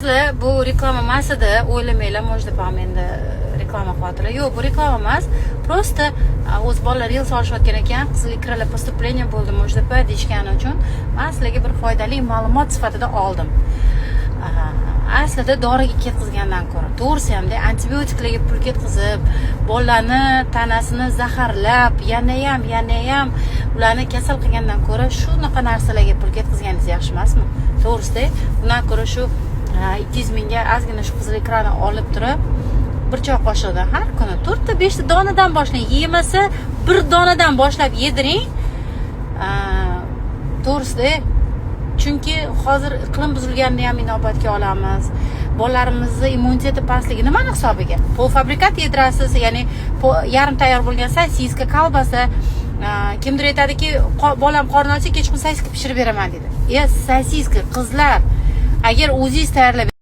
Bu reklama emasida o'ylamanglar, может ham endi reklama qilyaptilar. Yo'q, bu reklama emas. Просто o'z bolalar yil solishayotgan ekan, qizil ikrali поступление bo'ldi, может deyishgani uchun men sizlarga bir foydali ma'lumot sifatida oldim. Aslida doriga ketkizgandan ko'ra, to'g'risi hamda antibiotiklarga pul ketkizib, bolalarni tanasini zaharlab, yana ham ularni kasal qilgandan ko'ra, shunaqa narsalarga pul ketkizganingiz yaxshi emasmi? To'g'risida, bundan ko'ra shu 200 mingga ozgina shu qizil ekranni olib turib, bir choy qoshiqdan har kuni 4 ta 5 ta donadan boshlang. Yemasa bir donadan boshlab yediring. To'g'risida, chunki hozir iqlim buzilganini ham inobatga olamiz. Bolalarimizni immuniteti pastligi nimani hisobiga? Polfabrikat yedirasiz, ya'ni yarim tayyor bo'lgan sosiska, kolbasa. Kimdir aytadiki, bolam qorni ochsa kechqurun sosiska pishirib beraman dedi. Sosiska qizlar, agar o'zingiz tayyorlab